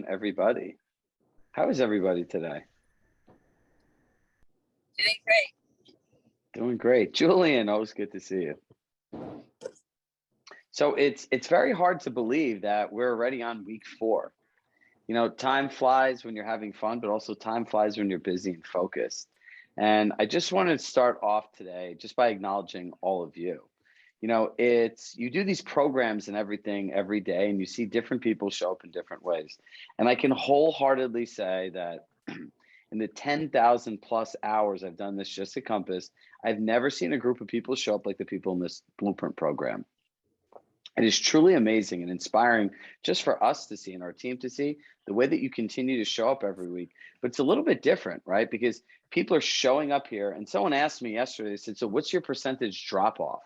Everybody. How is everybody today? Doing great. Doing great. Julian, always good to see you. So it's very hard to believe that we're already on week 4. You know, time flies when you're having fun, but also time flies when you're busy and focused. And I just wanted to start off today just by acknowledging all of you. You know, it's you do these programs and everything every day, and you see different people show up in different ways. And I can wholeheartedly say that in the 10,000 plus hours I've done this just at Compass, I've never seen a group of people show up like the people in this blueprint program. It is truly amazing and inspiring just for us to see and our team to see the way that you continue to show up every week. But it's a little bit different, right? Because people are showing up here. And someone asked me yesterday, they said, so what's your percentage drop off,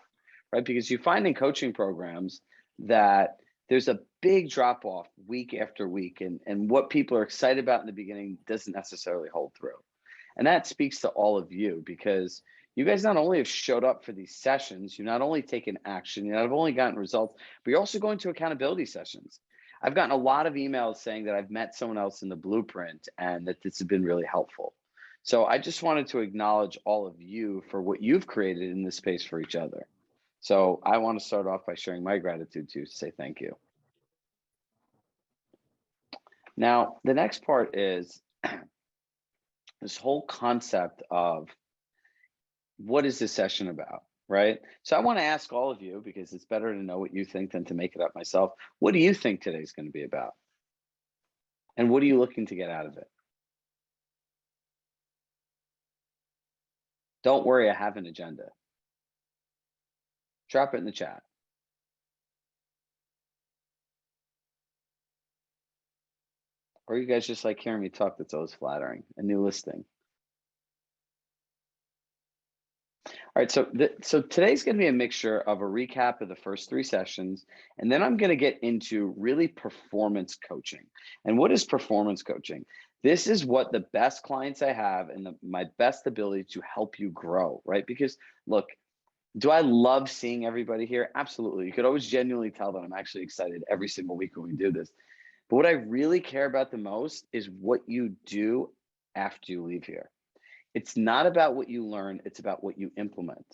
right? Because you find in coaching programs that there's a big drop off week after week. And what people are excited about in the beginning doesn't necessarily hold through. And that speaks to all of you because you guys not only have showed up for these sessions, you've not only taken action, you have only gotten results, but you're also going to accountability sessions. I've gotten a lot of emails saying that I've met someone else in the blueprint and that this has been really helpful. So I just wanted to acknowledge all of you for what you've created in this space for each other. So I want to start off by sharing my gratitude to say thank you. Now, the next part is this whole concept of what is this session about, right? So I want to ask all of you, because it's better to know what you think than to make it up myself. What do you think today's going to be about? And what are you looking to get out of it? Don't worry, I have an agenda. Drop it in the chat. Or you guys just like hearing me talk? That's always flattering. A new listing. All right, so today's going to be a mixture of a recap of the first 3 sessions, and then I'm going to get into really performance coaching. And what is performance coaching? This is what the best clients I have and my best ability to help you grow, right? Because look, do I love seeing everybody here? Absolutely. You could always genuinely tell that I'm actually excited every single week when we do this. But what I really care about the most is what you do after you leave here. It's not about what you learn, it's about what you implement.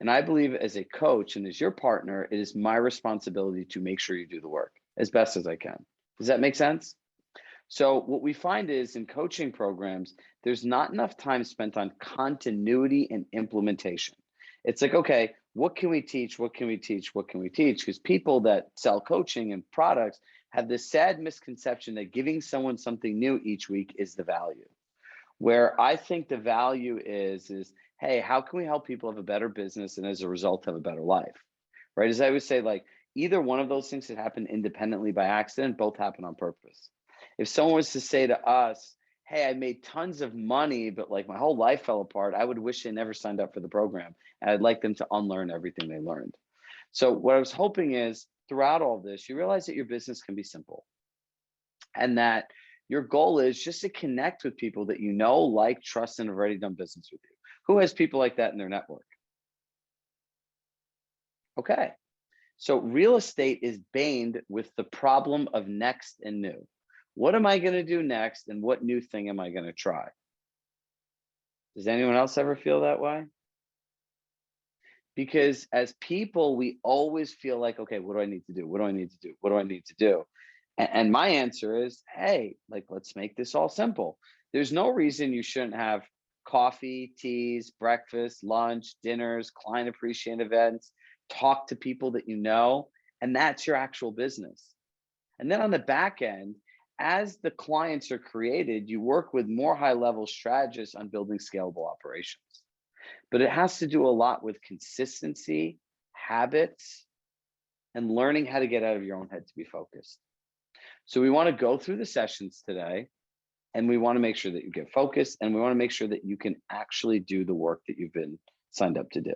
And I believe as a coach and as your partner, it is my responsibility to make sure you do the work as best as I can. Does that make sense? So what we find is in coaching programs, there's not enough time spent on continuity and implementation. It's like, okay, what can we teach? What can we teach? What can we teach? Because people that sell coaching and products have this sad misconception that giving someone something new each week is the value. Where I think the value is, hey, how can we help people have a better business and as a result have a better life, right? As I would say, like either one of those things that happen independently by accident, both happen on purpose. If someone was to say to us, hey, I made tons of money, but like my whole life fell apart, I would wish they never signed up for the program. And I'd like them to unlearn everything they learned. So what I was hoping is throughout all this, you realize that your business can be simple and that your goal is just to connect with people that you know, like, trust, and have already done business with you. Who has people like that in their network? Okay. So real estate is baned with the problem of next and new. What am I going to do next? And what new thing am I going to try? Does anyone else ever feel that way? Because as people, we always feel like, okay, what do I need to do? What do I need to do? What do I need to do? And my answer is, hey, like, let's make this all simple. There's no reason you shouldn't have coffee, teas, breakfast, lunch, dinners, client appreciation events, talk to people that you know, and that's your actual business. And then on the back end, as the clients are created, you work with more high level strategists on building scalable operations. But it has to do a lot with consistency, habits, and learning how to get out of your own head to be focused. So we want to go through the sessions today, and we want to make sure that you get focused, and we want to make sure that you can actually do the work that you've been signed up to do.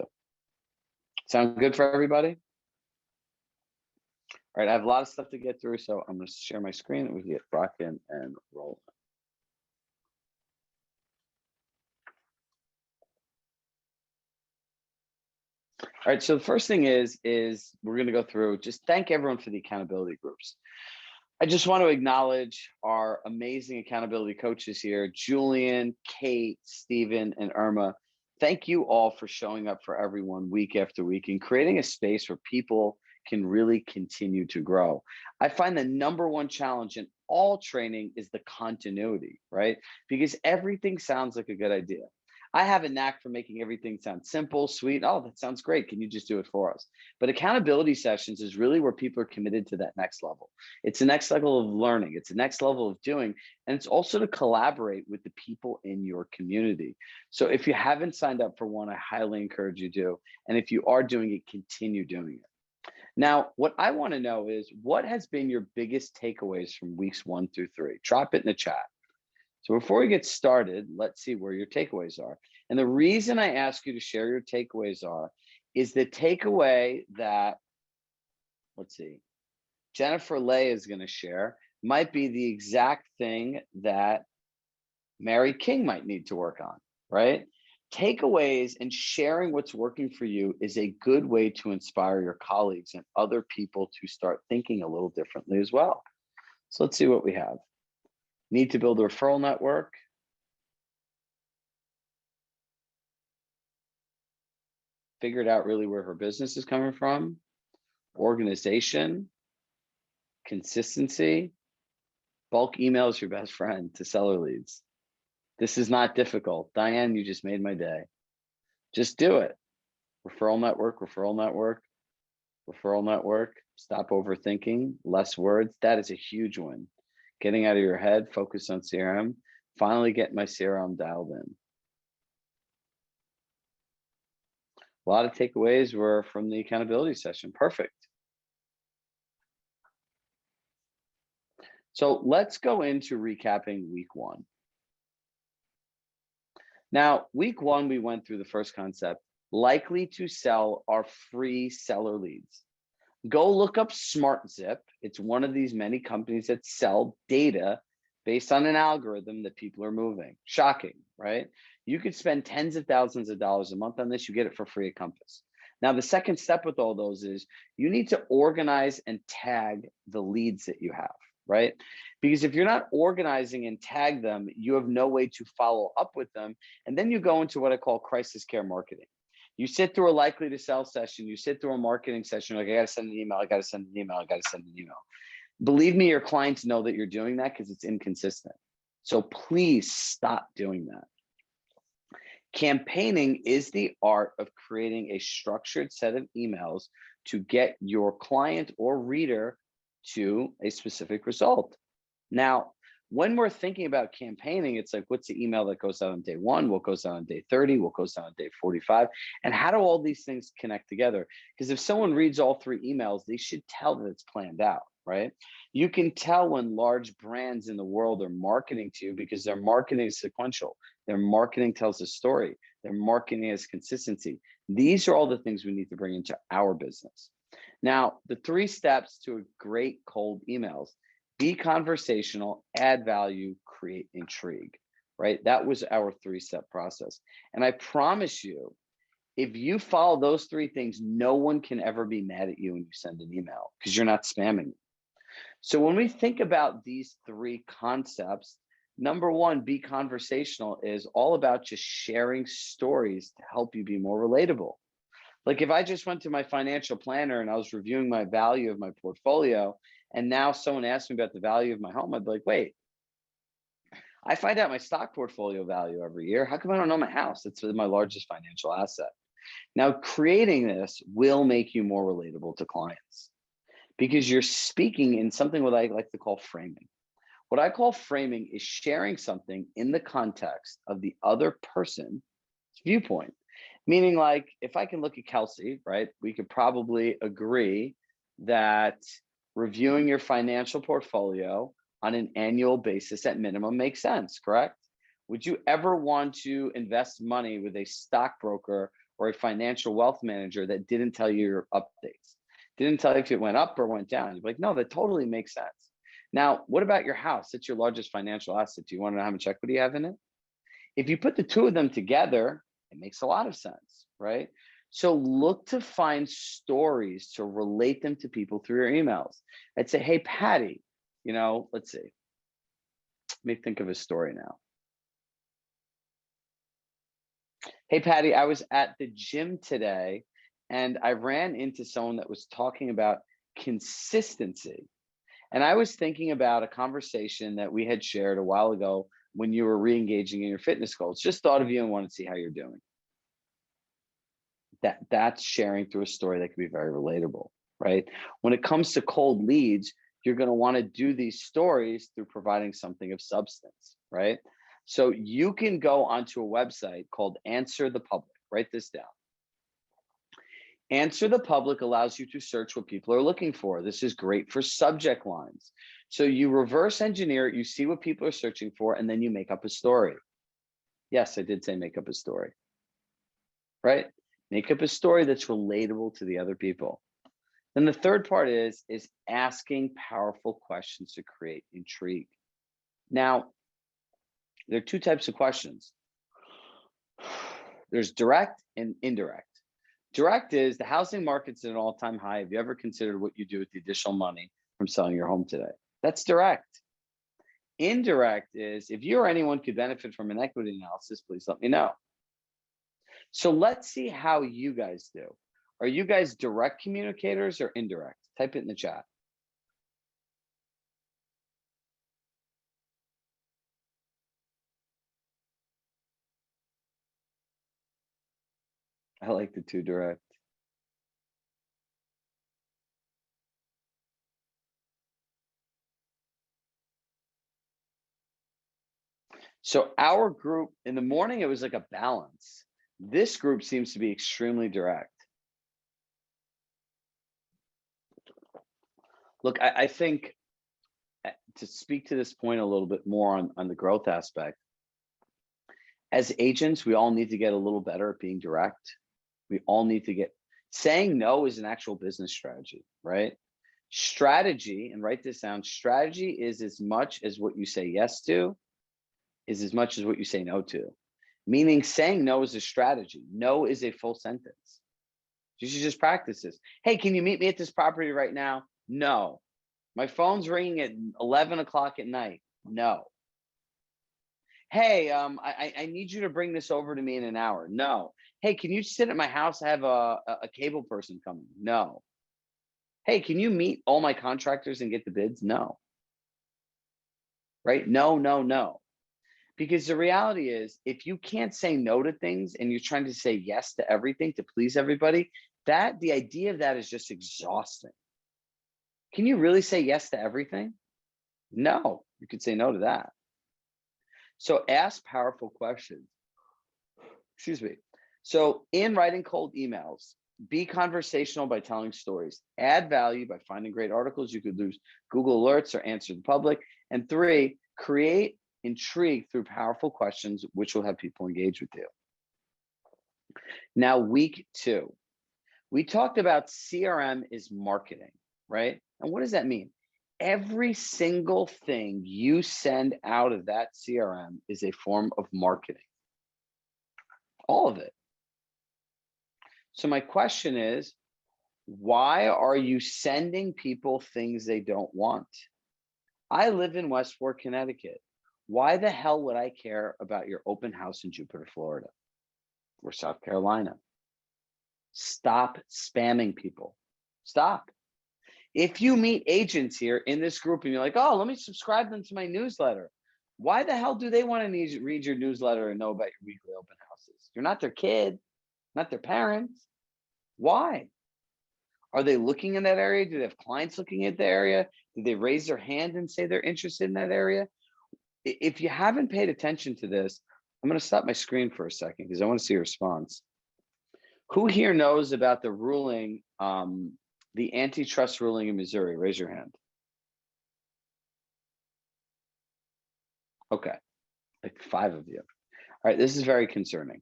Sound good for everybody? All right, I have a lot of stuff to get through, so I'm going to share my screen and we can get rocking and rolling. All right, so the first thing is we're going to go through, just thank everyone for the accountability groups. I just want to acknowledge our amazing accountability coaches here, Julian, Kate, Stephen, and Irma. Thank you all for showing up for everyone week after week and creating a space where people can really continue to grow. I find the number one challenge in all training is the continuity, right? Because everything sounds like a good idea. I have a knack for making everything sound simple, sweet. Oh, that sounds great. Can you just do it for us? But accountability sessions is really where people are committed to that next level. It's the next level of learning. It's the next level of doing. And it's also to collaborate with the people in your community. So if you haven't signed up for one, I highly encourage you to. And if you are doing it, continue doing it. Now, what I want to know is what has been your biggest takeaways from weeks 1 through 3? Drop it in the chat. So before we get started, let's see where your takeaways are. And the reason I ask you to share your takeaways is the takeaway that, let's see, Jennifer Lay is going to share might be the exact thing that Mary King might need to work on, right? Takeaways and sharing what's working for you is a good way to inspire your colleagues and other people to start thinking a little differently as well. So let's see what we have. Need to build a referral network. Figured out really where her business is coming from. Organization. Consistency. Bulk email is your best friend to seller leads. This is not difficult. Diane, you just made my day. Just do it. Referral network, referral network, referral network. Stop overthinking, less words. That is a huge one. Getting out of your head, focus on CRM. Finally get my CRM dialed in. A lot of takeaways were from the accountability session. Perfect. So let's go into recapping week 1. Now, week 1, we went through the first concept. Likely to sell are free seller leads. Go look up SmartZip. It's one of these many companies that sell data based on an algorithm that people are moving. Shocking, right? You could spend tens of thousands of dollars a month on this. You get it for free at Compass. Now, the second step with all those is you need to organize and tag the leads that you have, right? Because if you're not organizing and tag them, you have no way to follow up with them. And then you go into what I call crisis care marketing. You sit through a likely to sell session, you sit through a marketing session, like, I got to send an email, I got to send an email, I got to send an email. Believe me, your clients know that you're doing that because it's inconsistent. So please stop doing that. Campaigning is the art of creating a structured set of emails to get your client or reader to a specific result. Now, when we're thinking about campaigning, it's like, what's the email that goes out on day 1? What goes out on day 30? What goes out on day 45? And how do all these things connect together? Because if someone reads all 3 emails, they should tell that it's planned out, right? You can tell when large brands in the world are marketing to you because their marketing is sequential. Their marketing tells a story. Their marketing has consistency. These are all the things we need to bring into our business. Now, the 3 steps to a great cold emails. Be conversational, add value, create intrigue, right? That was our 3-step process. And I promise you, if you follow those 3 things, no one can ever be mad at you when you send an email because you're not spamming. So when we think about these 3 concepts, number 1, be conversational is all about just sharing stories to help you be more relatable. Like if I just went to my financial planner and I was reviewing my value of my portfolio, and now someone asked me about the value of my home, I'd be like, wait, I find out my stock portfolio value every year. How come I don't know my house? It's my largest financial asset. Now, creating this will make you more relatable to clients because you're speaking in something what I like to call framing. What I call framing is sharing something in the context of the other person's viewpoint. Meaning, like, if I can look at Kelsey, right, we could probably agree that reviewing your financial portfolio on an annual basis at minimum makes sense, correct? Would you ever want to invest money with a stockbroker or a financial wealth manager that didn't tell you your updates? Didn't tell you if it went up or went down? You'd be like, no, that totally makes sense. Now, what about your house? It's your largest financial asset. Do you want to know how much equity you have in it? If you put the 2 of them together, it makes a lot of sense, right? So look to find stories to relate them to people through your emails. I'd say, hey, Patty, let's see. Let me think of a story now. Hey, Patty, I was at the gym today and I ran into someone that was talking about consistency. And I was thinking about a conversation that we had shared a while ago when you were re-engaging in your fitness goals. Just thought of you and wanted to see how you're doing. That's sharing through a story that can be very relatable, right? When it comes to cold leads, you're going to want to do these stories through providing something of substance, right? So you can go onto a website called Answer the Public. Write this down. Answer the Public allows you to search what people are looking for. This is great for subject lines. So you reverse engineer it, you see what people are searching for, and then you make up a story. Yes, I did say make up a story, right? Make up a story that's relatable to the other people. Then the third part is asking powerful questions to create intrigue. Now, there are two types of questions. There's direct and indirect. Direct is the housing market's at an all-time high. Have you ever considered what you do with the additional money from selling your home today? That's direct. Indirect is if you or anyone could benefit from an equity analysis, please let me know. So let's see how you guys do. Are you guys direct communicators or indirect? Type it in the chat. I like the two direct. So our group in the morning, it was like a balance. This group seems to be extremely direct. Look, I think to speak to this point a little bit more on the growth aspect, as agents, we all need to get a little better at being direct. We all need to get, saying no is an actual business strategy, right? Strategy, and write this down, strategy is as much as what you say yes to, is as much as what you say no to. Meaning saying no is a strategy. No is a full sentence. You should just practice this. Hey, can you meet me at this property right now? No. My phone's ringing at 11 o'clock at night. No. Hey, I need you to bring this over to me in an hour. No. Hey, can you sit at my house? I have a cable person coming. No. Hey, can you meet all my contractors and get the bids? No. Right? No, no, no. Because the reality is, if you can't say no to things and you're trying to say yes to everything to please everybody, the idea of that is just exhausting. Can you really say yes to everything? No, you could say no to that. So ask powerful questions. Excuse me. So in writing cold emails, be conversational by telling stories, add value by finding great articles. You could use Google Alerts or Answer the Public. And 3, create intrigue through powerful questions, which will have people engage with you. Now, week 2, we talked about CRM is marketing, right? And what does that mean? Every single thing you send out of that CRM is a form of marketing. All of it. So my question is, why are you sending people things they don't want? I live in Westport, Connecticut. Why the hell would I care about your open house in Jupiter, Florida or South Carolina? Stop spamming people. Stop. If you meet agents here in this group and you're like, oh, let me subscribe them to my newsletter. Why the hell do they want to read your newsletter and know about your weekly open houses? You're not their kid, not their parents. Why? Are they looking in that area? Do they have clients looking at the area? Do they raise their hand and say they're interested in that area? If you haven't paid attention to this, I'm going to stop my screen for a second because I want to see a response. Who here knows about the ruling, the antitrust ruling in Missouri? Raise your hand. Okay, like 5 of you. All right, this is very concerning.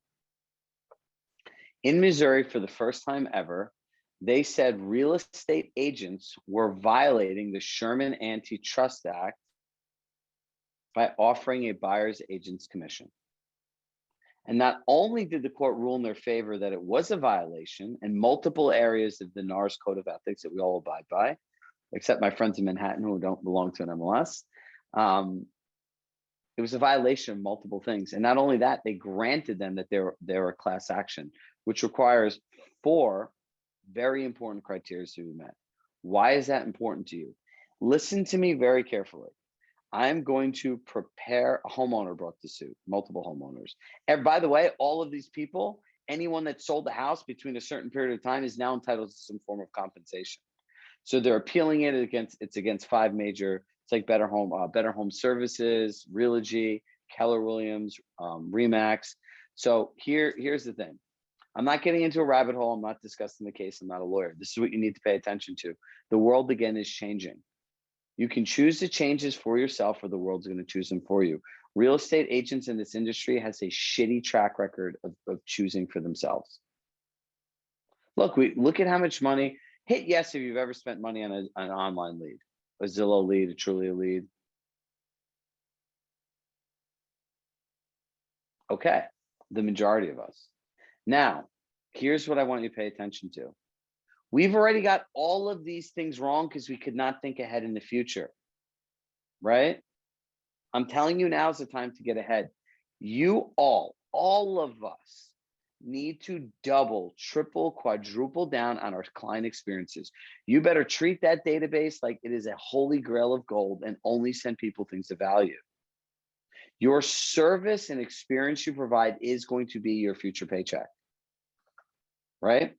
In Missouri, for the first time ever, they said real estate agents were violating the Sherman Antitrust Act by offering a buyer's agent's commission. And not only did the court rule in their favor that it was a violation in multiple areas of the NAR's Code of Ethics that we all abide by, except my friends in Manhattan who don't belong to an MLS. Um, it was a violation of multiple things. And not only that, they granted them that they're a class action, which requires 4 very important criteria to be met. Why is that important to you? Listen to me very carefully. I'm going to prepare a homeowner brought the suit, multiple homeowners. And by the way, all of these people, anyone that sold the house between a certain period of time is now entitled to some form of compensation. So they're appealing it's against 5 major, it's like Better Home Services, Realogy, Keller Williams, Remax. So here's the thing. I'm not getting into a rabbit hole. I'm not discussing the case. I'm not a lawyer. This is what you need to pay attention to. The world again is changing. You can choose the changes for yourself, or the world's going to choose them for you. Real estate agents in this industry has a shitty track record of choosing for themselves. Look at how much money. Hit yes if you've ever spent money on an online lead, a Zillow lead, a Trulia lead. Okay, the majority of us. Now, here's what I want you to pay attention to. We've already got all of these things wrong because we could not think ahead in the future, right? I'm telling you, now is the time to get ahead. You all of us need to double, triple, quadruple down on our client experiences. You better treat that database like it is a holy grail of gold and only send people things of value. Your service and experience you provide is going to be your future paycheck, right?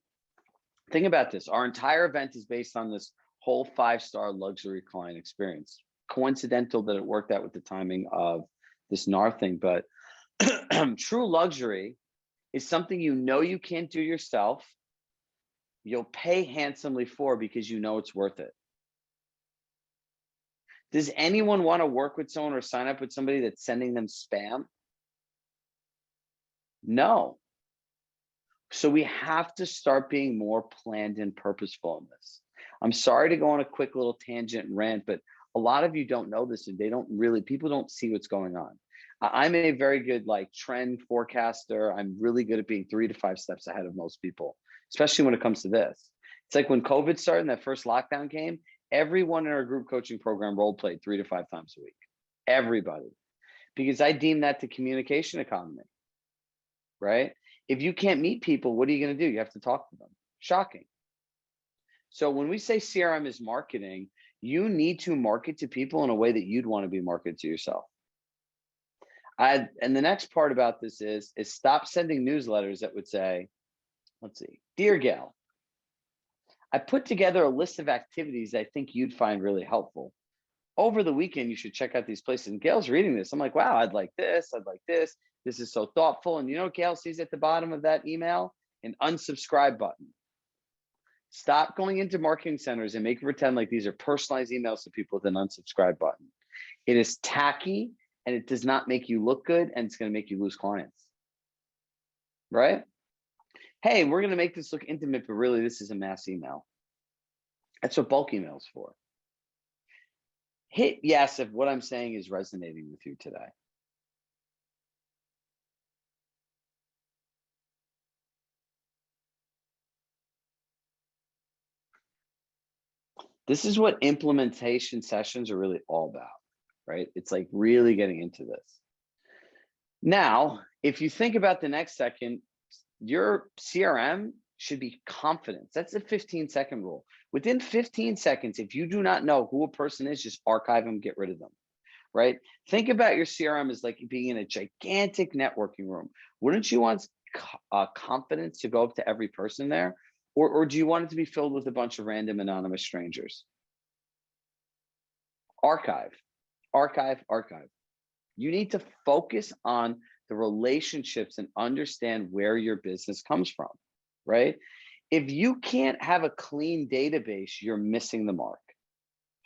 Think about this. Our entire event is based on this whole 5-star luxury client experience. Coincidental that it worked out with the timing of this NAR thing, but true luxury is something you can't do yourself. You'll pay handsomely for because you know it's worth it. Does anyone want to work with someone or sign up with somebody that's sending them spam? No. So we have to start being more planned and purposeful in this. I'm sorry to go on a quick little tangent and rant, but a lot of you don't know this and people don't see what's going on. I'm a very good trend forecaster. I'm really good at being 3 to 5 steps ahead of most people, especially when it comes to this. It's like when COVID started and that first lockdown came, everyone in our group coaching program role played 3 to 5 times a week. Everybody. Because I deem that the communication economy, right? If you can't meet people, what are you going to do? You have to talk to them. Shocking. So when we say CRM is marketing, you need to market to people in a way that you'd want to be marketed to yourself. And the next part about this is stop sending newsletters that would say, let's see, Dear Gail, I put together a list of activities I think you'd find really helpful. Over the weekend, you should check out these places. And Gail's reading this. I'm like, wow, I'd like this. I'd like this. This is so thoughtful. And you know what Gail sees at the bottom of that email? An unsubscribe button. Stop going into marketing centers and make pretend like these are personalized emails to people with an unsubscribe button. It is tacky and it does not make you look good, and it's going to make you lose clients. Right? Hey, we're going to make this look intimate, but really this is a mass email. That's what bulk email is for. Hit yes if what I'm saying is resonating with you today. This is what implementation sessions are really all about, right? It's like really getting into this. Now, if you think about the next second, your CRM should be confidence. That's the 15-second rule. Within 15 seconds, if you do not know who a person is, just archive them, get rid of them, right? Think about your CRM as like being in a gigantic networking room. Wouldn't you want confidence to go up to every person there? Or do you want it to be filled with a bunch of random anonymous strangers? Archive. You need to focus on the relationships and understand where your business comes from, right? If you can't have a clean database, you're missing the mark,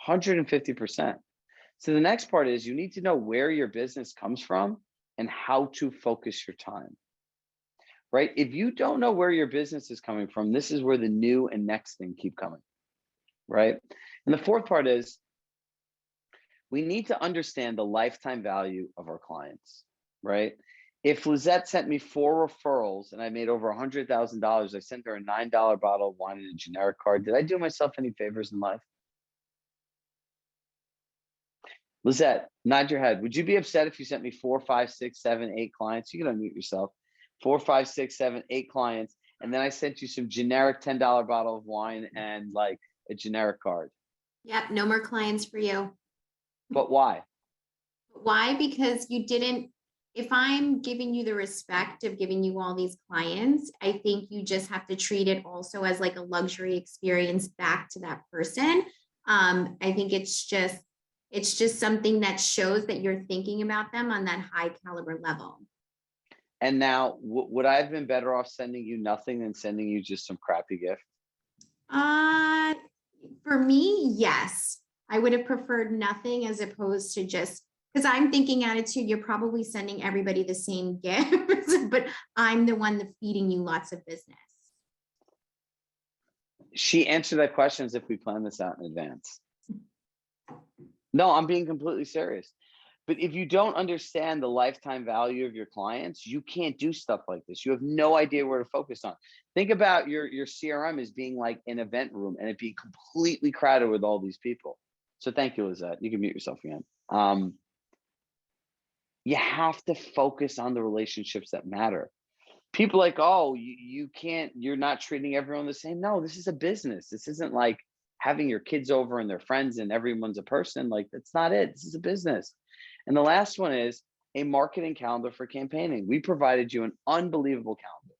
150%. So the next part is you need to know where your business comes from and how to focus your time, right? If you don't know where your business is coming from, this is where the new and next thing keep coming, right? And the fourth part is we need to understand the lifetime value of our clients, right? If Lizette sent me 4 referrals and I made over $100,000, I sent her a $9 bottle of wine and a generic card. Did I do myself any favors in life? Lizette, nod your head. Would you be upset if you sent me 4, 5, 6, 7, 8 clients? You can unmute yourself. 4, 5, 6, 7, 8 clients, and then I sent you some generic $10 bottle of wine and like a generic card. Yep, no more clients for you. But why? Why? Because you didn't, if I'm giving you the respect of giving you all these clients, I think you just have to treat it also as like a luxury experience back to that person. I think it's just something that shows that you're thinking about them on that high caliber level. And now, would I have been better off sending you nothing than sending you just some crappy gift? Uh, for me, yes. I would have preferred nothing as opposed to just because I'm thinking attitude, you're probably sending everybody the same gifts, but I'm the one that's feeding you lots of business. She answered that question as if we planned this out in advance. No, I'm being completely serious. But if you don't understand the lifetime value of your clients, you can't do stuff like this. You have no idea where to focus on. Think about your CRM as being like an event room and it being completely crowded with all these people. So thank you, Lizette. You can mute yourself again. You have to focus on the relationships that matter. People like, oh, you can't, you're not treating everyone the same. No, this is a business. This isn't like having your kids over and their friends and everyone's a person. Like, that's not it. This is a business. And the last one is a marketing calendar for campaigning. We provided you an unbelievable calendar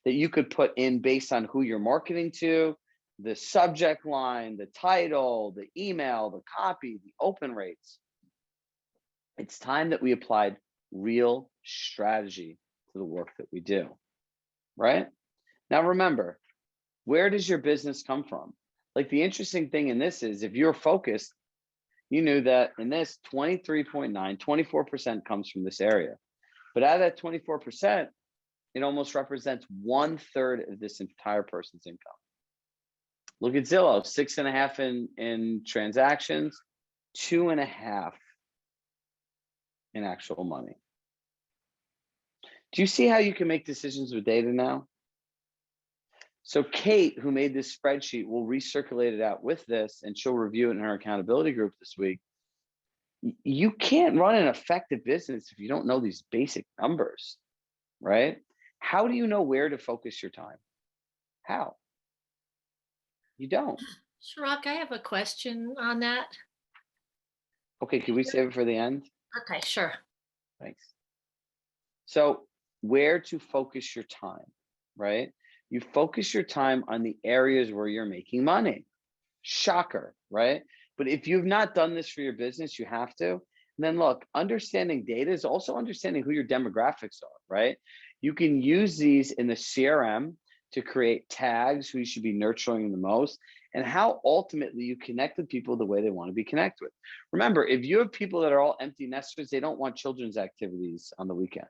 that you could put in based on who you're marketing to, the subject line, the title, the email, the copy, the open rates. It's time that we applied real strategy to the work that we do, right? Now, remember, where does your business come from? Like, the interesting thing in this is if you're focused, you knew that in this 23.9, 24% comes from this area. But out of that 24%, it almost represents 1/3 of this entire person's income. Look at Zillow, 6.5 in transactions, 2.5 in actual money. Do you see how you can make decisions with data now? So Kate, who made this spreadsheet, will recirculate it out with this and she'll review it in her accountability group this week. You can't run an effective business if you don't know these basic numbers, right? How do you know where to focus your time? How? You don't. Chirag, I have a question on that. Okay, can we save it for the end? Okay, sure. Thanks. So where to focus your time, right? You focus your time on the areas where you're making money. Shocker, right? But if you've not done this for your business, you have to. And then look, understanding data is also understanding who your demographics are, right? You can use these in the CRM to create tags, who you should be nurturing the most, and how ultimately you connect with people the way they want to be connected with. Remember, if you have people that are all empty nesters, they don't want children's activities on the weekend.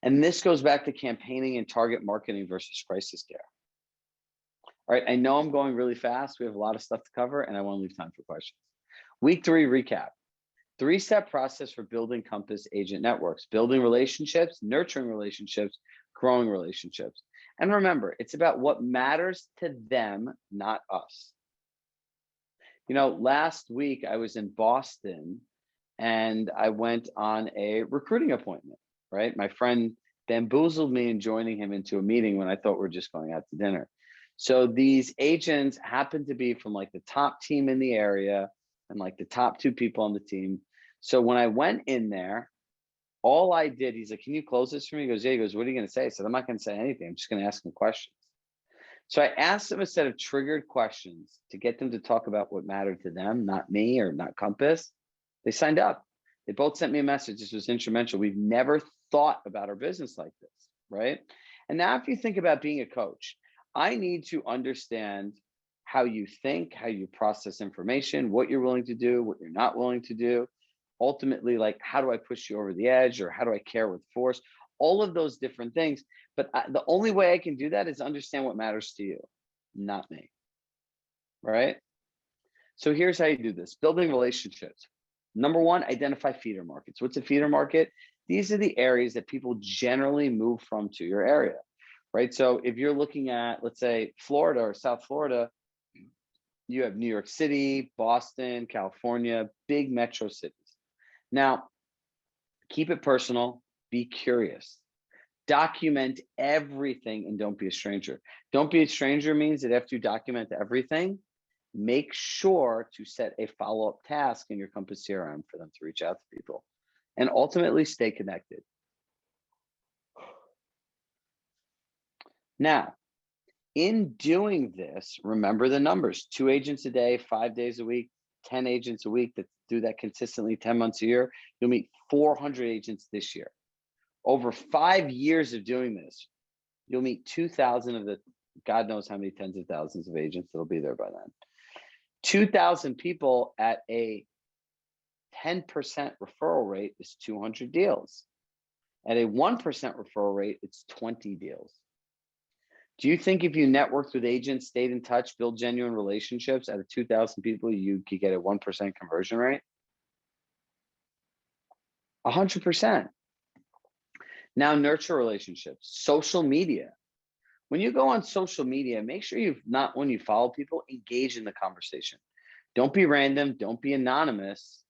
And this goes back to campaigning and target marketing versus crisis care. All right, I know I'm going really fast. We have a lot of stuff to cover and I want to leave time for questions. Week 3 recap. 3-step process for building Compass agent networks, building relationships, nurturing relationships, growing relationships. And remember, it's about what matters to them, not us. You know, last week I was in Boston and I went on a recruiting appointment, right? My friend bamboozled me in joining him into a meeting when I thought we were just going out to dinner. So these agents happened to be from like the top team in the area and like the top 2 people on the team. So when I went in there, all I did, he's like, can you close this for me? He goes, yeah. He goes, what are you going to say? I said, I'm not going to say anything. I'm just going to ask him questions. So I asked them a set of triggered questions to get them to talk about what mattered to them, not me or not Compass. They signed up. They both sent me a message. This was instrumental. We've never thought about our business like this, right? And now if you think about being a coach, I need to understand how you think, how you process information, what you're willing to do, what you're not willing to do. Ultimately, like, how do I push you over the edge or how do I care with force? All of those different things. But the only way I can do that is understand what matters to you, not me, right? So here's how you do this. Building relationships. Number 1, identify feeder markets. What's a feeder market? These are the areas that people generally move from to your area, right? So if you're looking at, let's say, Florida or South Florida, You have New York City, Boston, California, big metro cities. Now, keep it personal, be curious. Document everything and don't be a stranger. Don't be a stranger means that after you document everything, make sure to set a follow-up task in your Compass CRM for them to reach out to people and ultimately stay connected. Now, in doing this, remember the numbers: 2 agents a day, 5 days a week, 10 agents a week that do that consistently 10 months a year. You'll meet 400 agents this year. Over 5 years of doing this, you'll meet 2,000 of the God knows how many tens of thousands of agents that'll be there by then. 2,000 people at a 10% referral rate is 200 deals. At a 1% referral rate, it's 20 deals. Do you think if you networked with agents, stayed in touch, build genuine relationships out of 2,000 people, you could get a 1% conversion rate? 100%. Now, nurture relationships, social media. When you go on social media, make sure when you follow people, engage in the conversation. Don't be random, don't be anonymous,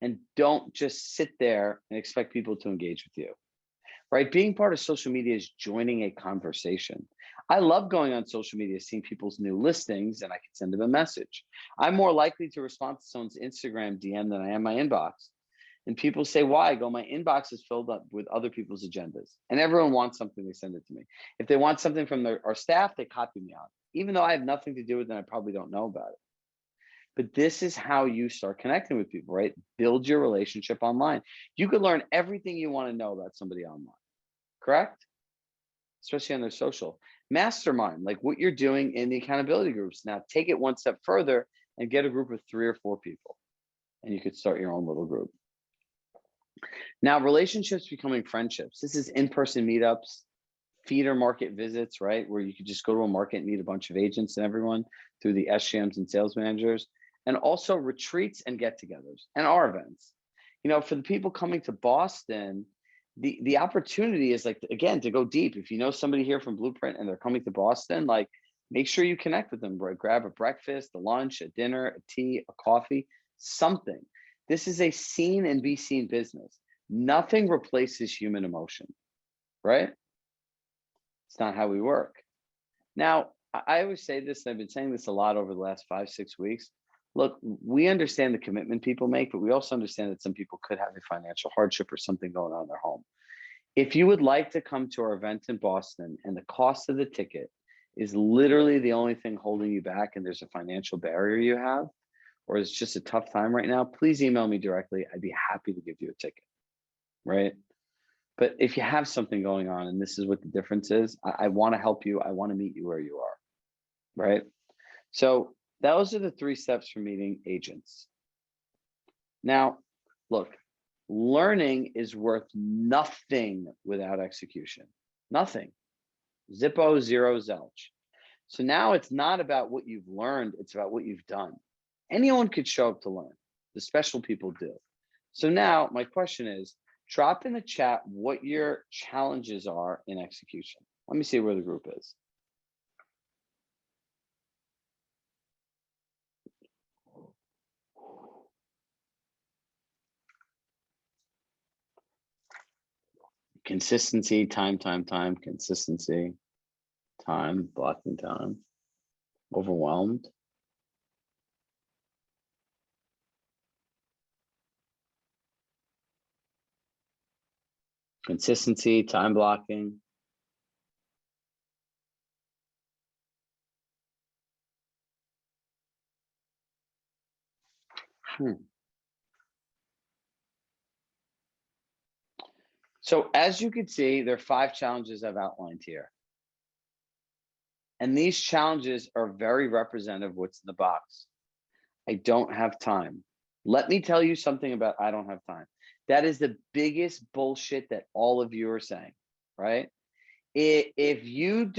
and don't just sit there and expect people to engage with you, right? Being part of social media is joining a conversation. I love going on social media, seeing people's new listings, and I can send them a message. I'm more likely to respond to someone's Instagram DM than I am my inbox. And people say, why? I go, my inbox is filled up with other people's agendas. And everyone wants something, they send it to me. If they want something from our staff, they copy me on it. Even though I have nothing to do with it, I probably don't know about it. But this is how you start connecting with people, right? Build your relationship online. You could learn everything you want to know about somebody online, correct? Especially on their social. Mastermind, like what you're doing in the accountability groups. Now take it one step further and get a group of 3 or 4 people. And you could start your own little group. Now, relationships becoming friendships. This is in-person meetups, feeder market visits, right? Where you could just go to a market and meet a bunch of agents and everyone through the SGMs and sales managers, and also retreats and get-togethers and our events. You know, for the people coming to Boston, the opportunity is like, again, to go deep. If you know somebody here from Blueprint and they're coming to Boston, like make sure you connect with them, right? Grab a breakfast, a lunch, a dinner, a tea, a coffee, something. This is a seen and be seen business. Nothing replaces human emotion, right? It's not how we work. Now, I always say this, and I've been saying this a lot over the last 5, 6 weeks. Look, we understand the commitment people make, but we also understand that some people could have a financial hardship or something going on in their home. If you would like to come to our event in Boston and the cost of the ticket is literally the only thing holding you back and there's a financial barrier you have, or it's just a tough time right now, please email me directly. I'd be happy to give you a ticket, right? But if you have something going on and this is what the difference is, I want to help you. I want to meet you where you are, right? So those are the 3 steps for meeting agents. Now, look, learning is worth nothing without execution. Nothing. Zippo, zero, zilch. So now it's not about what you've learned, it's about what you've done. Anyone could show up to learn. The special people do. So now my question is, drop in the chat what your challenges are in execution. Let me see where the group is. Consistency, time, consistency, time, blocking time, overwhelmed. Consistency, time blocking. So as you can see, there are 5 challenges I've outlined here. And these challenges are very representative of what's in the box. I don't have time. Let me tell you something about I don't have time. That is the biggest bullshit that all of you are saying, right? If you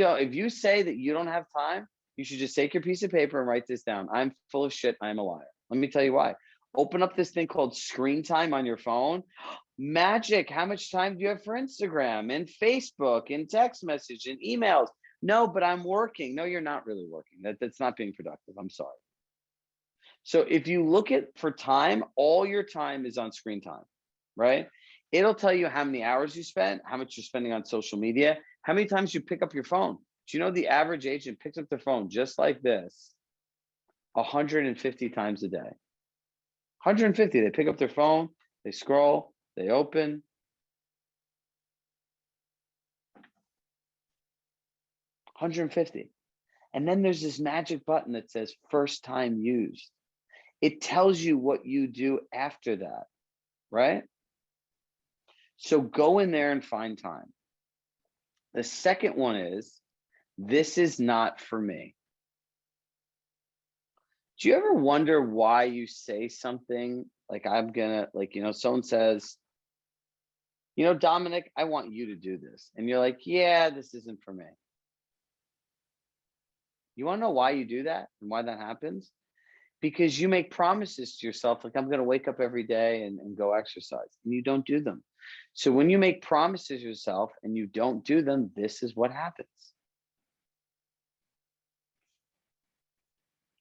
say that you don't have time, you should just take your piece of paper and write this down. I'm full of shit. I'm a liar. Let me tell you why. Open up this thing called screen time on your phone. Magic. How much time do you have for Instagram and Facebook and text message and emails? No, but I'm working. No, you're not really working. That's not being productive. I'm sorry. So if you look at for time, all your time is on screen time, right? It'll tell you how many hours you spent, how much you're spending on social media, how many times you pick up your phone. Do you know the average agent picks up their phone just like this 150 times a day? 150, they pick up their phone, they scroll, they open. 150. And then there's this magic button that says first time used. It tells you what you do after that, right? So go in there and find time. The second one is, this is not for me. Do you ever wonder why you say something like, someone says, Dominic, I want you to do this. And you're like, yeah, this isn't for me. You want to know why you do that and why that happens? Because you make promises to yourself, like, I'm going to wake up every day and go exercise, and you don't do them. So when you make promises to yourself and you don't do them, this is what happens.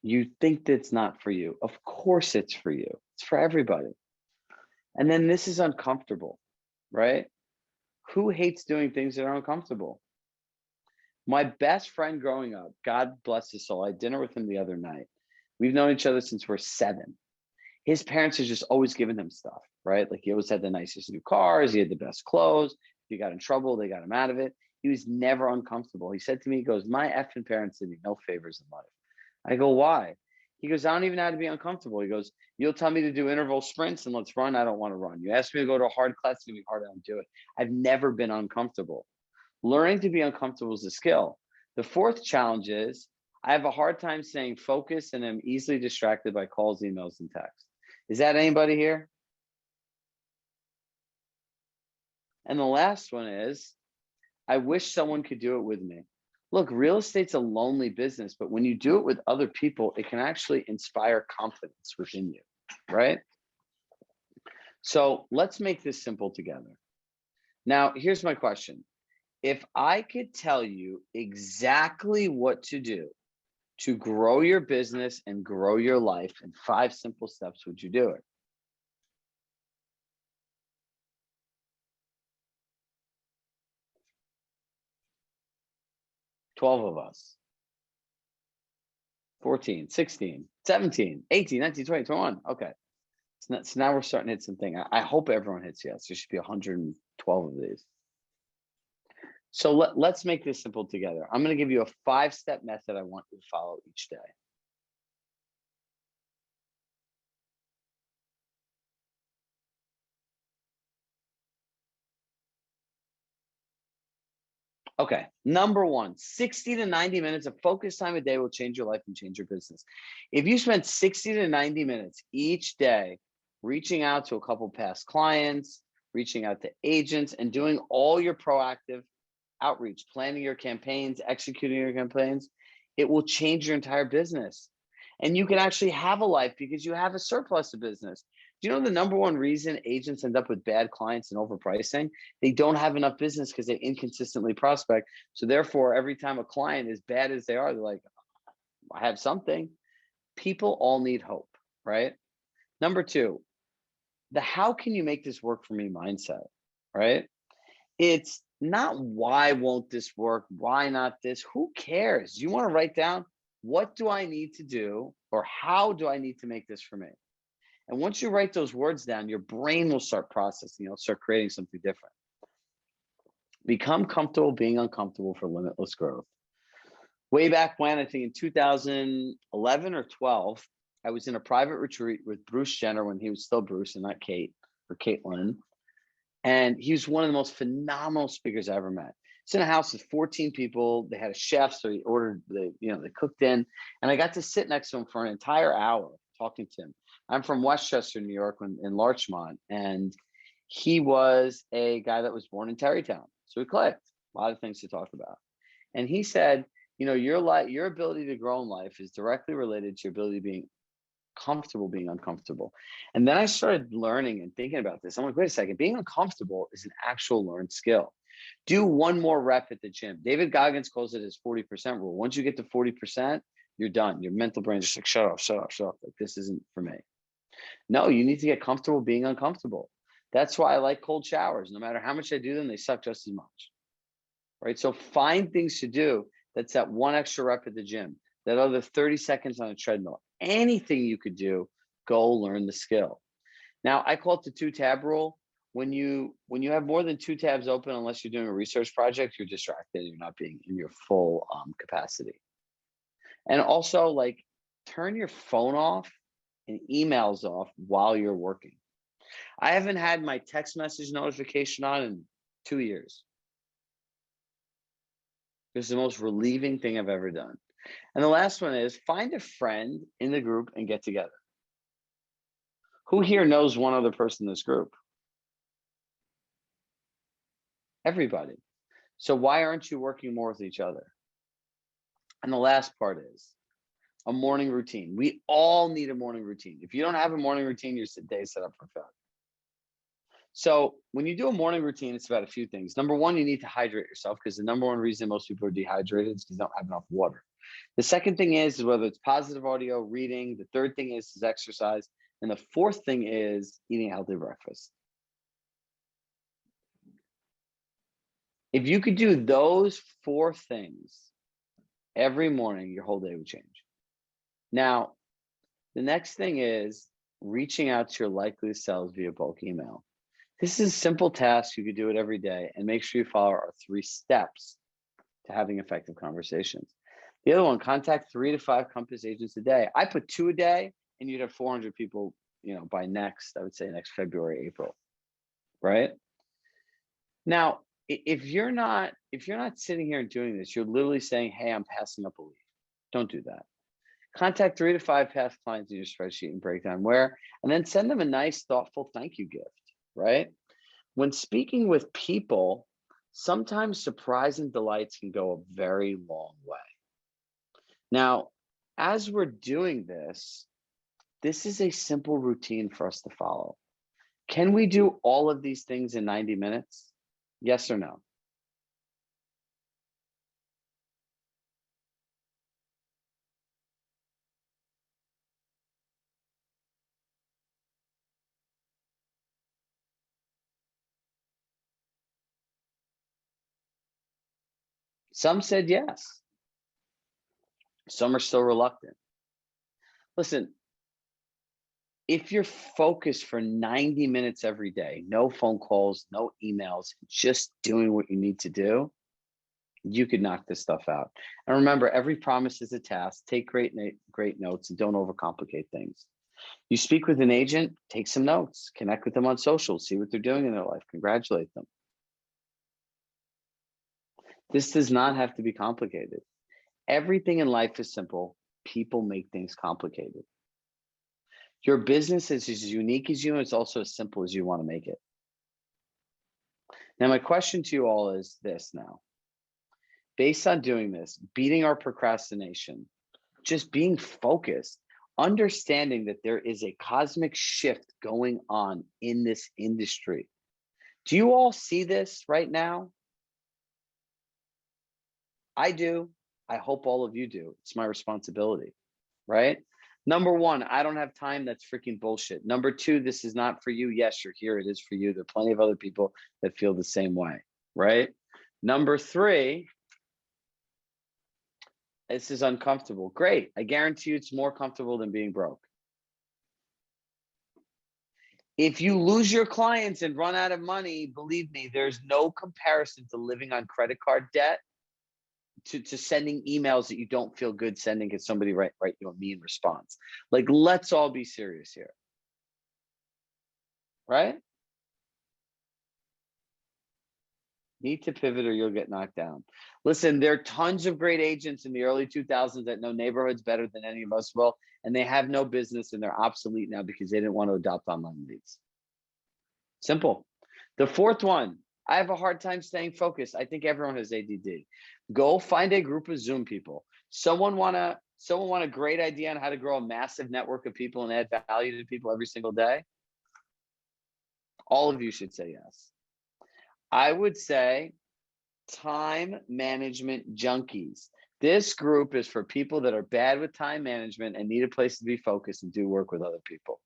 You think that's not for you. Of course it's for you. It's for everybody. And then this is uncomfortable, right? Who hates doing things that are uncomfortable? My best friend growing up, God bless his soul, I had dinner with him the other night. We've known each other since we're 7. His parents have just always given him stuff, right? Like he always had the nicest new cars. He had the best clothes. If he got in trouble, they got him out of it. He was never uncomfortable. He said to me, he goes, my effing parents did me no favors in life. I go, why? He goes, I don't even know how to be uncomfortable. He goes, you'll tell me to do interval sprints and let's run. I don't want to run. You ask me to go to a hard class, it's going to be hard. I don't do it. I've never been uncomfortable. Learning to be uncomfortable is a skill. The fourth challenge is I have a hard time staying focused and am easily distracted by calls, emails, and texts. Is that anybody here? And the last one is, I wish someone could do it with me. Look, real estate's a lonely business, but when you do it with other people, it can actually inspire confidence within you, right? So let's make this simple together. Now, here's my question. If I could tell you exactly what to do to grow your business and grow your life in 5 simple steps, would you do it? Twelve of us. 14, 16, 17, 18, 19, 20, 21. Okay. So now we're starting to hit something. I hope everyone hits yes. There should be 112 of these. So let's make this simple together. I'm going to give you a 5-step method I want you to follow each day. Okay, number 1, 60 to 90 minutes of focus time a day will change your life and change your business. If you spend 60 to 90 minutes each day reaching out to a couple past clients, reaching out to agents, and doing all your proactive outreach, planning your campaigns, executing your campaigns, it will change your entire business. And you can actually have a life because you have a surplus of business. Do you know the number one reason agents end up with bad clients and overpricing? They don't have enough business because they inconsistently prospect. So therefore, every time a client, as bad as they are, they're like, I have something. People all need hope, right? Number 2, the how can you make this work for me mindset, right? It's not why won't this work? Why not this? Who cares? You want to write down, what do I need to do or how do I need to make this for me? And once you write those words down, your brain will start processing, it'll start creating something different. Become comfortable being uncomfortable for limitless growth. Way back when, I think in 2011 or 12, I was in a private retreat with Bruce Jenner when he was still Bruce and not Kate or Caitlin. And he was one of the most phenomenal speakers I ever met. It's in a house with 14 people. They had a chef, so he ordered they cooked in. And I got to sit next to him for an entire hour talking to him. I'm from Westchester, New York, in Larchmont, and he was a guy that was born in Terrytown. So we clicked. A lot of things to talk about. And he said, your ability to grow in life is directly related to your ability to being comfortable being uncomfortable. And then I started learning and thinking about this. I'm like, wait a second, being uncomfortable is an actual learned skill. Do one more rep at the gym. David Goggins calls it his 40% rule. Once you get to 40%, You're done. Your mental brain is just like, shut up, shut up, shut up. Like, this isn't for me. No, you need to get comfortable being uncomfortable. That's why I like cold showers. No matter how much I do them, they suck just as much. Right? So find things to do. That's that one extra rep at the gym, that other 30 seconds on a treadmill. Anything you could do, go learn the skill. Now, I call it the 2-tab rule. When you have more than 2 tabs open, unless you're doing a research project, you're distracted. You're not being in your full capacity. And also, like, turn your phone off and emails off while you're working. I haven't had my text message notification on in 2 years. It's the most relieving thing I've ever done. And the last one is find a friend in the group and get together. Who here knows one other person in this group? Everybody. So why aren't you working more with each other? And the last part is a morning routine. We all need a morning routine. If you don't have a morning routine, your day is set up for failure. So when you do a morning routine, it's about a few things. Number one, you need to hydrate yourself, because the number one reason most people are dehydrated is because they don't have enough water. The second thing is whether it's positive audio, reading. The third thing is exercise. And the fourth thing is eating a healthy breakfast. If you could do those 4 things every morning, your whole day would change. Now, the next thing is reaching out to your likely selves via bulk email. This is a simple task. You could do it every day, and make sure you follow our 3 steps to having effective conversations. The other one, contact 3 to 5 Compass agents a day. I put 2 a day, and you'd have 400 people, by next February, April, right? Now, if you're not sitting here and doing this, you're literally saying, hey, I'm passing up a lead. Don't do that. Contact 3 to 5 past clients in your spreadsheet and break down where, and then send them a nice, thoughtful thank you gift, right? When speaking with people, sometimes surprise and delights can go a very long way. Now, as we're doing this is a simple routine for us to follow. Can we do all of these things in 90 minutes? Yes or no? Some said yes. Some are still reluctant. Listen, if you're focused for 90 minutes every day, no phone calls, no emails, just doing what you need to do, you could knock this stuff out. And remember, every promise is a task. Take great notes and don't overcomplicate things. You speak with an agent, take some notes, connect with them on social, see what they're doing in their life, congratulate them. This does not have to be complicated. Everything in life is simple. People make things complicated. Your business is as unique as you, and it's also as simple as you want to make it. Now, my question to you all is this now. Based on doing this, beating our procrastination, just being focused, understanding that there is a cosmic shift going on in this industry. Do you all see this right now? I do. I hope all of you do. It's my responsibility, right? Number one, I don't have time. That's freaking bullshit. Number two, this is not for you. Yes, you're here. It is for you. There are plenty of other people that feel the same way, right? Number three, this is uncomfortable. Great. I guarantee you it's more comfortable than being broke. If you lose your clients and run out of money, believe me, there's no comparison to living on credit card debt to sending emails that you don't feel good sending because somebody write you a mean response. Like, let's all be serious here, right? Need to pivot or you'll get knocked down. Listen, there are tons of great agents in the early 2000s that know neighborhoods better than any of us will, and they have no business and they're obsolete now because they didn't want to adopt online leads. Simple. The fourth one, I have a hard time staying focused. I think everyone has ADD. Go find a group of Zoom people. Someone want a great idea on how to grow a massive network of people and add value to people every single day? All of you should say yes. I would say time management junkies. This group is for people that are bad with time management and need a place to be focused and do work with other people.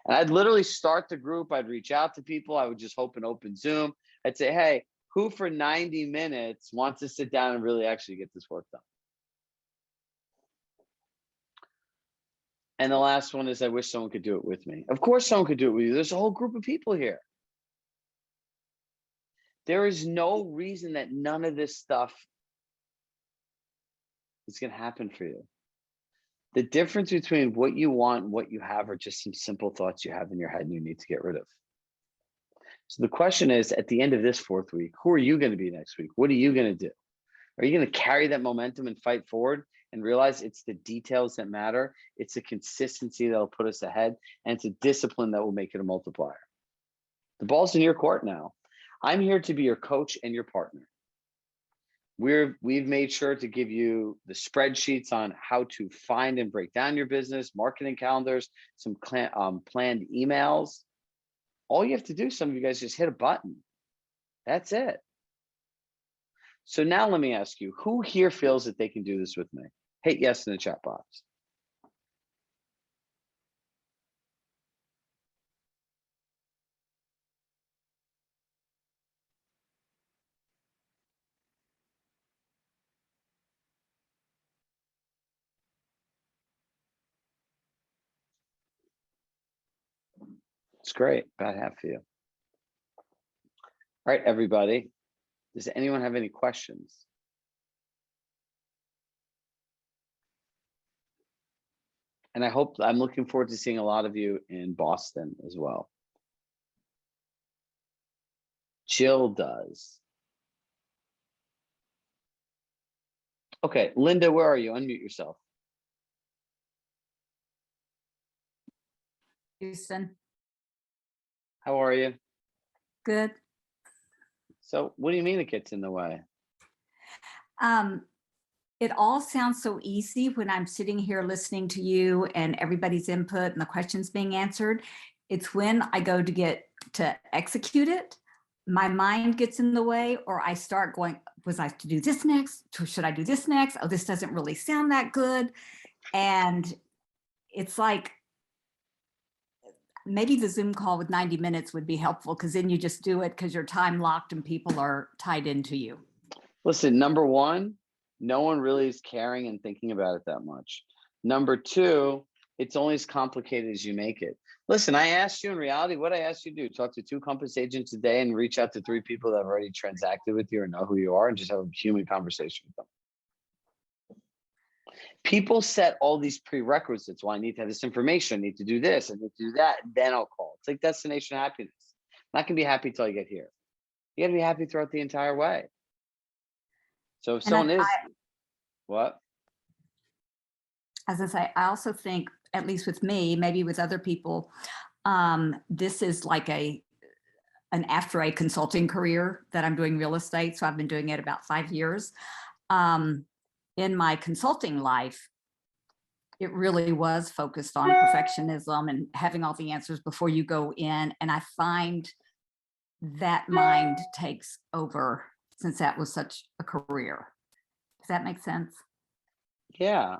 And I'd literally start the group. I'd reach out to people. I would just open Zoom. I'd say, hey, who for 90 minutes wants to sit down and really actually get this work done? And the last one is, I wish someone could do it with me. Of course, someone could do it with you. There's a whole group of people here. There is no reason that none of this stuff is going to happen for you. The difference between what you want and what you have are just some simple thoughts you have in your head and you need to get rid of. So the question is, at the end of this 4th week, who are you going to be next week? What are you going to do? Are you going to carry that momentum and fight forward and realize it's the details that matter? It's the consistency that'll put us ahead, and it's a discipline that will make it a multiplier. The ball's in your court now. I'm here to be your coach and your partner. We've made sure to give you the spreadsheets on how to find and break down your business, marketing calendars, some planned emails. All you have to do, some of you guys, just hit a button. That's it. So now let me ask you, who here feels that they can do this with me? Hit yes in the chat box. It's great. About half of you. All right, everybody. Does anyone have any questions? And I'm looking forward to seeing a lot of you in Boston as well. Jill does. Okay, Linda, where are you? Unmute yourself. Houston. How are you? Good. So what do you mean it gets in the way? It all sounds so easy when I'm sitting here listening to you and everybody's input and the questions being answered. It's when I go to get to execute it, my mind gets in the way, or I start going, was I to do this next? Should I do this next? Oh, this doesn't really sound that good. And it's like, maybe the Zoom call with 90 minutes would be helpful, because then you just do it because you're time locked and people are tied into you. Listen, number one, no one really is caring and thinking about it that much. Number two, it's only as complicated as you make it. Listen, I asked you in reality, what I asked you to do, talk to 2 Compass agents a day and reach out to 3 people that have already transacted with you or know who you are and just have a human conversation with them. People set all these prerequisites. Well, I need to have this information. I need to do this. I need to do that. Then I'll call. It's like destination happiness. I'm not going to be happy till I get here. You got to be happy throughout the entire way. So if someone is, what? As I say, I also think, at least with me, maybe with other people, this is like an after a consulting career that I'm doing real estate. So I've been doing it about 5 years. In my consulting life, it really was focused on perfectionism and having all the answers before you go in. And I find that mind takes over, since that was such a career. Does that make sense? Yeah.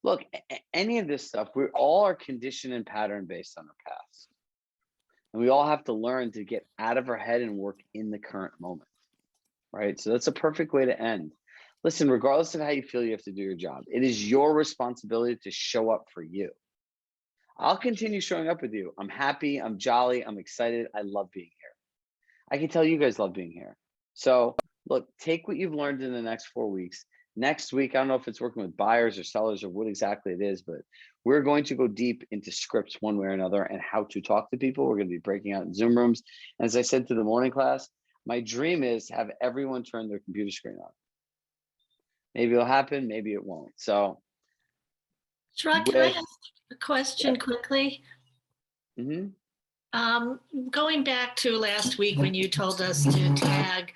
Look, any of this stuff, we all are conditioned and pattern based on our past. And we all have to learn to get out of our head and work in the current moment, right? So that's a perfect way to end. Listen, regardless of how you feel, you have to do your job. It is your responsibility to show up for you. I'll continue showing up with you. I'm happy, I'm jolly, I'm excited. I love being here. I can tell you guys love being here. So look, take what you've learned in the next 4 weeks. Next week, I don't know if it's working with buyers or sellers or what exactly it is, but we're going to go deep into scripts one way or another and how to talk to people. We're going to be breaking out in Zoom rooms. And as I said to the morning class, my dream is to have everyone turn their computer screen on. Maybe it'll happen, maybe it won't. So, Chirag, can I ask a question quickly? Going back to last week when you told us to tag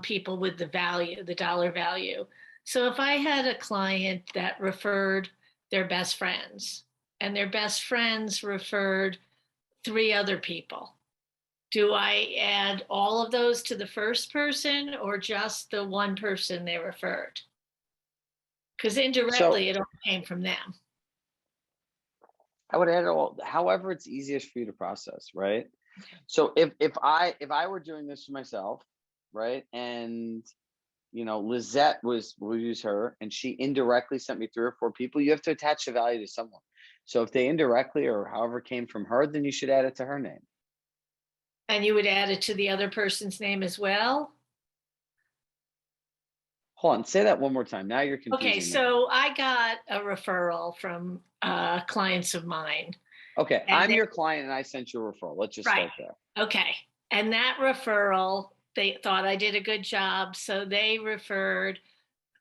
people with the value, the dollar value. So if I had a client that referred their best friends and their best friends referred 3 other people, do I add all of those to the first person or just the one person they referred? Because indirectly, it all came from them. I would add it all, however it's easiest for you to process, right? So if I were doing this for myself, right, and Lizette we'll use her, and she indirectly sent me 3 or 4 people, you have to attach the value to someone. So if they indirectly or however came from her, then you should add it to her name. And you would add it to the other person's name as well? Hold on, say that one more time. Now you're confusing Okay, me. so I got a referral from clients of mine. Okay, and I'm they- your client and I sent you a referral. Let's just Right. start there. Okay. And that referral, they thought I did a good job. So they referred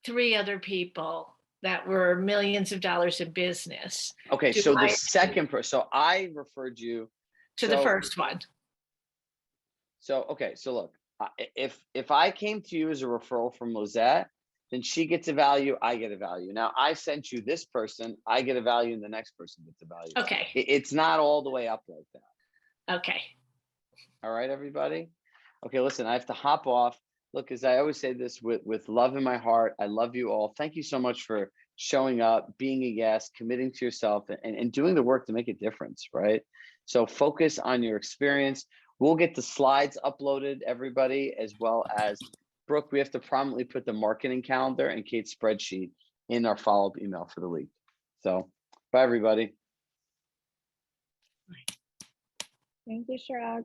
3 other people that were millions of dollars in business. Okay, so the second person, so I referred you to the first one. So, okay, so look, if I came to you as a referral from Lizette, then she gets a value, I get a value. Now I sent you this person, I get a value, and the next person gets a value. Okay. It's not all the way up like that. Okay. All right, everybody. Okay, listen, I have to hop off. Look, as I always say this with love in my heart, I love you all. Thank you so much for showing up, being a guest, committing to yourself, and doing the work to make a difference, right? So focus on your experience. We'll get the slides uploaded, everybody, as well as Brooke, we have to prominently put the marketing calendar and Kate's spreadsheet in our follow-up email for the week. So bye, everybody. Thank you, Chirag.